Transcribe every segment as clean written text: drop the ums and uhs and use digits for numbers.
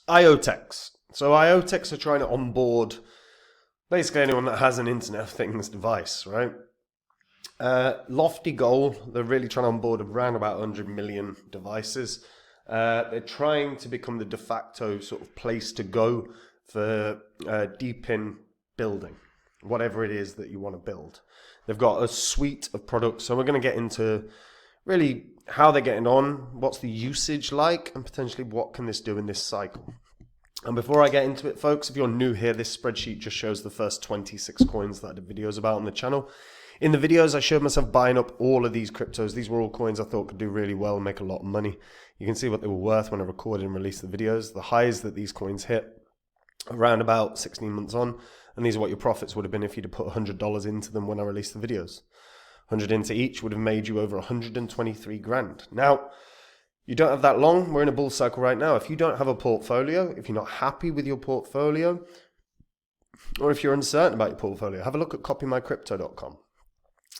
IOTX. So IOTX are trying to onboard basically anyone that has an Internet of Things device, right? Lofty goal. They're really trying to onboard around about 100 million devices. They're trying to become the de facto sort of place to go for DePIN building, whatever it is that you want to build. They've got a suite of products, so we're going to get into really how they're getting on, what's the usage like, and potentially what can this do in this cycle. And before I get into it, folks, if you're new here, this spreadsheet just shows the first 26 coins that I did videos about on the channel. In the videos, I showed myself buying up all of these cryptos. These were all coins I thought could do really well and make a lot of money. You can see what they were worth when I recorded and released the videos. The highs that these coins hit around about 16 months on. And these are what your profits would have been if you'd have put $100 into them when I released the videos. 100 into each would have made you over 123 grand. Now, you don't have that long. We're in a bull cycle right now. If you don't have a portfolio, if you're not happy with your portfolio, or if you're uncertain about your portfolio, have a look at copymycrypto.com.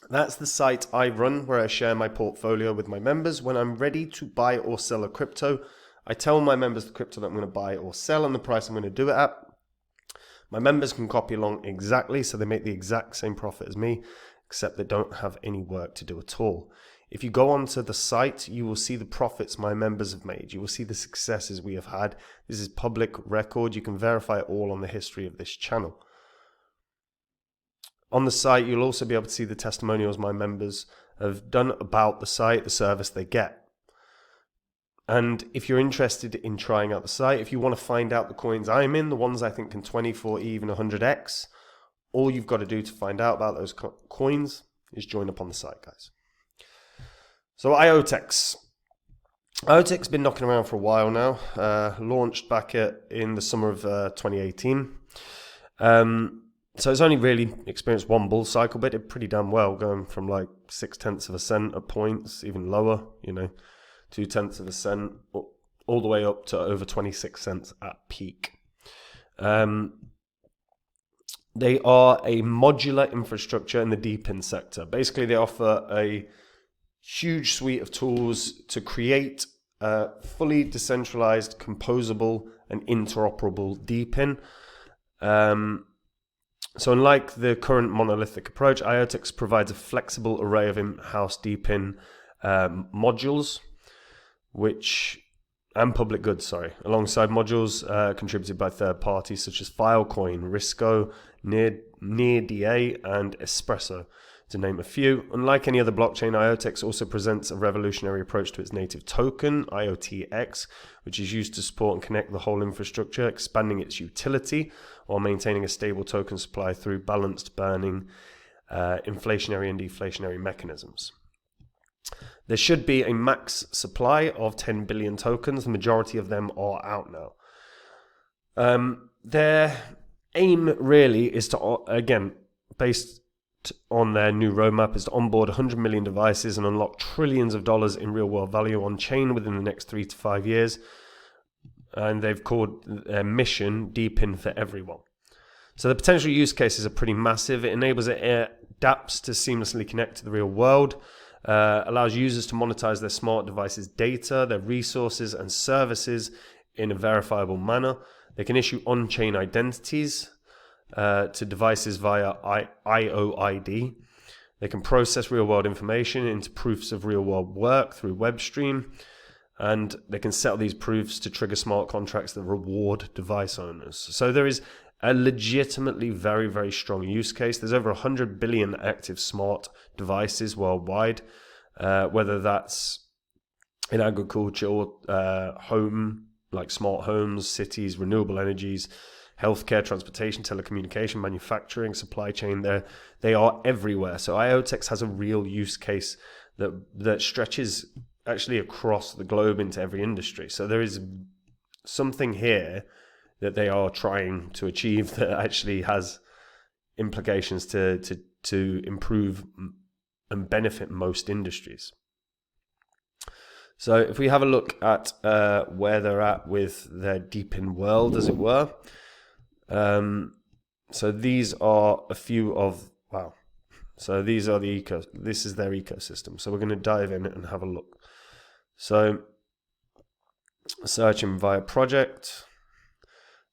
That's the site I run where I share my portfolio with my members. When I'm ready to buy or sell a crypto, I tell my members the crypto that I'm going to buy or sell and the price I'm going to do it at. My members can copy along exactly, so they make the exact same profit as me, except they don't have any work to do at all. If you go onto the site, you will see the profits my members have made. You will see the successes we have had. This is public record. You can verify it all on the history of this channel. On the site, you'll also be able to see the testimonials my members have done about the site, the service they get. And if you're interested in trying out the site, if you want to find out the coins I'm in, the ones I think can 20, 40, even 100x, all you've got to do to find out about those coins is join up on the site, guys. So IOTX. IOTX has been knocking around for a while now. Launched back in the summer of 2018. So it's only really experienced one bull cycle, but it did pretty damn well, going from like 0.6% at points, even lower, 0.2%, all the way up to over 26 cents at peak. They are a modular infrastructure in the DePIN sector. Basically, they offer a huge suite of tools to create a fully decentralized, composable, and interoperable DePIN. So unlike the current monolithic approach, IOTX provides a flexible array of in-house DePIN modules, and public goods, alongside modules contributed by third parties such as Filecoin, Risco, NearDA, and Espresso, to name a few. Unlike any other blockchain, IOTX also presents a revolutionary approach to its native token, IOTX, which is used to support and connect the whole infrastructure, expanding its utility while maintaining a stable token supply through balanced burning, inflationary and deflationary mechanisms. There should be a max supply of 10 billion tokens. The majority of them are out now. Their aim really is to, again, based on their new roadmap, is to onboard 100 million devices and unlock trillions of dollars in real world value on chain within the next 3 to 5 years. And they've called their mission DePIN for everyone. So the potential use cases are pretty massive. It enables dApps to seamlessly connect to the real world, allows users to monetize their smart devices' data, their resources and services in a verifiable manner. They can issue on-chain identities to devices via IOID. They can process real-world information into proofs of real-world work through WebStream, and they can settle these proofs to trigger smart contracts that reward device owners. So there is a legitimately very, very strong use case. There's over 100 billion active smart devices worldwide, whether that's in agriculture, home, like smart homes, cities, renewable energies, healthcare, transportation, telecommunication, manufacturing, supply chain. They are everywhere. So IOTX has a real use case that stretches actually across the globe into every industry. So there is something here that they are trying to achieve that actually has implications to improve and benefit most industries. So if we have a look at where they're at with their DePIN world, as it were. So these are a few of, so these are this is their ecosystem. So we're going to dive in and have a look. So searching via project.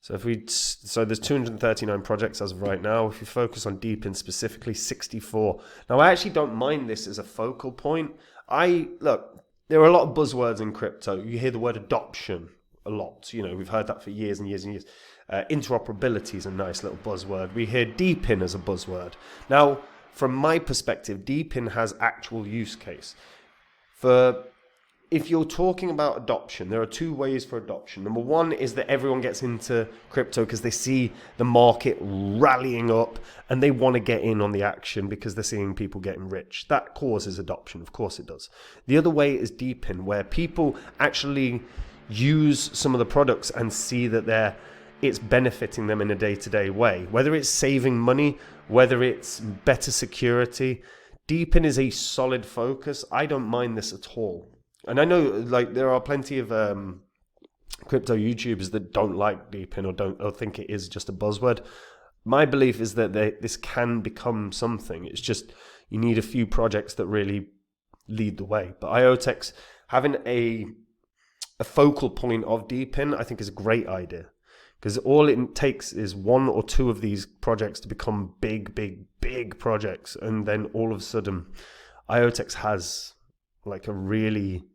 So so there's 239 projects as of right now. If you focus on DePIN specifically, 64. Now I actually don't mind this as a focal point. Look, there are a lot of buzzwords in crypto. You hear the word adoption a lot. We've heard that for years and years and years. Interoperability is a nice little buzzword. We hear DePIN as a buzzword. Now, from my perspective, DePIN has actual use case. If you're talking about adoption, there are two ways for adoption. Number one is that everyone gets into crypto because they see the market rallying up and they want to get in on the action because they're seeing people getting rich. That causes adoption. Of course it does. The other way is DePIN, where people actually use some of the products and see that it's benefiting them in a day-to-day way. Whether it's saving money, whether it's better security, DePIN is a solid focus. I don't mind this at all. And I know, there are plenty of crypto YouTubers that don't like DePIN or think it is just a buzzword. My belief is that this can become something. It's just you need a few projects that really lead the way. But IOTX having a focal point of DePIN, I think, is a great idea, because all it takes is one or two of these projects to become big, big, big projects, and then all of a sudden, IOTX has a really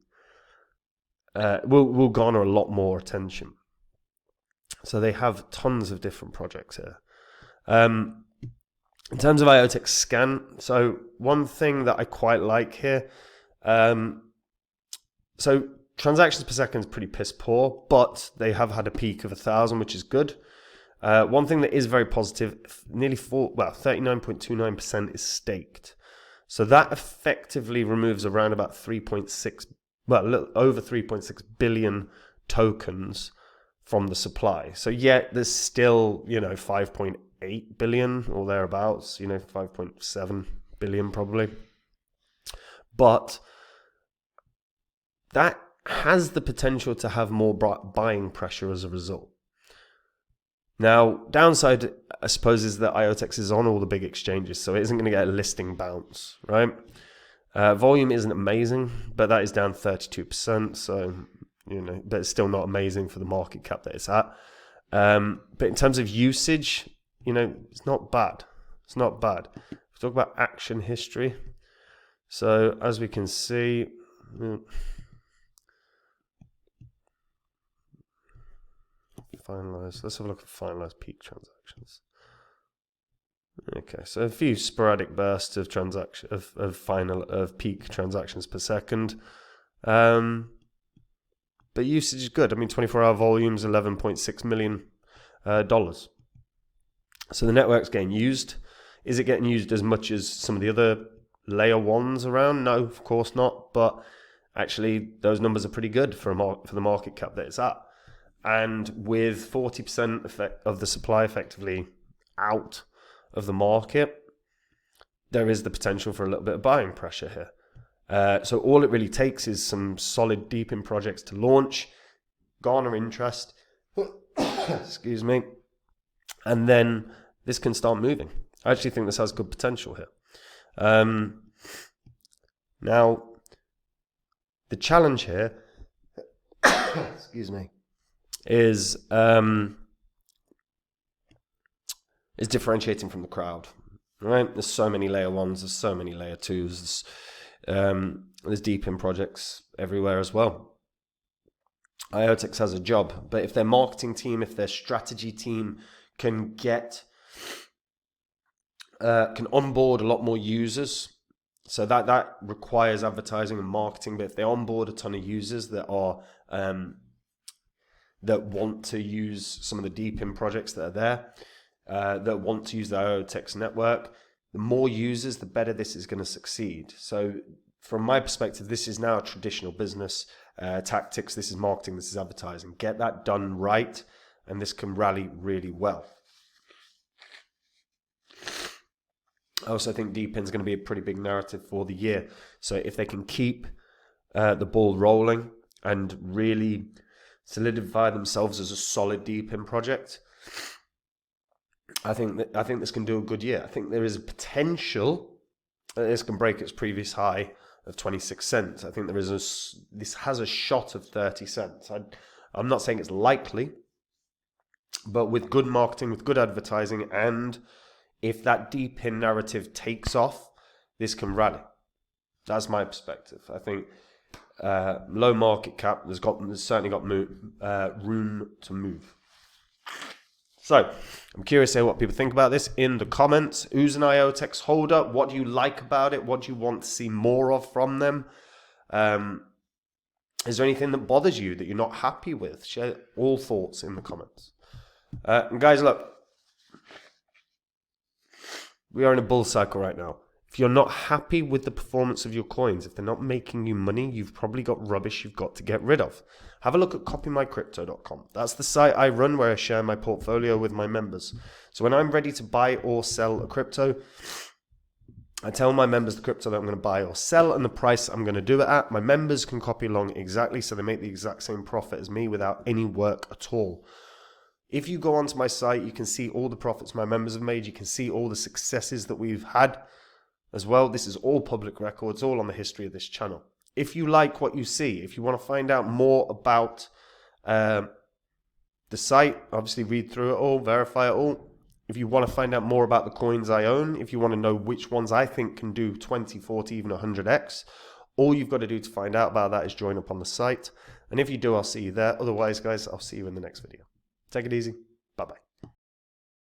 will garner a lot more attention. So they have tons of different projects here. In terms of IOTX scan, so one thing that I quite like here, so transactions per second is pretty piss poor, but they have had a peak of 1,000, which is good. One thing that is very positive, 39.29% is staked. So that effectively removes around about a little over 3.6 billion tokens from the supply. So yet there's still, 5.8 billion or thereabouts, 5.7 billion probably. But that has the potential to have more buying pressure as a result. Now, downside, I suppose, is that IOTX is on all the big exchanges, so it isn't going to get a listing bounce, right? Volume isn't amazing, but that is down 32%, so, but it's still not amazing for the market cap that it's at. But in terms of usage, it's not bad. It's not bad. If we talk about action history, so as we can see, finalized. Let's have a look at finalized peak transactions. Okay, so a few sporadic bursts of peak transactions per second, but usage is good. 24-hour volumes, $11.6 million. So the network's getting used. Is it getting used as much as some of the other layer ones around? No, of course not. But actually, those numbers are pretty good for the market cap that it's at. And with 40% of the supply effectively out of the market, there is the potential for a little bit of buying pressure here. So all it really takes is some solid DePIN projects to launch, garner interest, excuse me, and then this can start moving. I actually think this has good potential here. Now, the challenge here, excuse me, is differentiating from the crowd, right? There's so many layer ones, there's so many layer twos, there's DePIN projects everywhere as well. IOTX has a job, but if their marketing team, if their strategy team can onboard a lot more users, so that requires advertising and marketing, but if they onboard a ton of users that are that want to use some of the DePIN projects that are there, that want to use the IOTX network, the more users, the better this is going to succeed. So from my perspective, this is now a traditional business tactics. This is marketing, this is advertising. Get that done right, and this can rally really well. I also think DePIN is going to be a pretty big narrative for the year. So if they can keep the ball rolling and really solidify themselves as a solid DePIN project, I think this can do a good year. I think there is a potential that this can break its previous high of 26 cents. I think this has a shot of 30 cents. I'm not saying it's likely, But with good marketing, with good advertising, and if that DePIN narrative takes off, this can rally. That's my perspective. I think low market cap, there's certainly got room to move. So, I'm curious to hear what people think about this in the comments. Who's an IOTX holder? What do you like about it? What do you want to see more of from them? Is there anything that bothers you that you're not happy with? Share all thoughts in the comments. And guys, look, we are in a bull cycle right now. If you're not happy with the performance of your coins, if they're not making you money, you've probably got rubbish you've got to get rid of. Have a look at copymycrypto.com. That's the site I run where I share my portfolio with my members. So when I'm ready to buy or sell a crypto, I tell my members the crypto that I'm going to buy or sell and the price I'm going to do it at. My members can copy along exactly, so they make the exact same profit as me without any work at all. If you go onto my site, you can see all the profits my members have made. You can see all the successes that we've had as well. This is all public records, all on the history of this channel. If you like what you see, if you want to find out more about the site, obviously read through it all, verify it all. If you want to find out more about the coins I own, if you want to know which ones I think can do 20, 40, even 100x, all you've got to do to find out about that is join up on the site. And if you do, I'll see you there. Otherwise, guys, I'll see you in the next video. Take it easy. Bye-bye.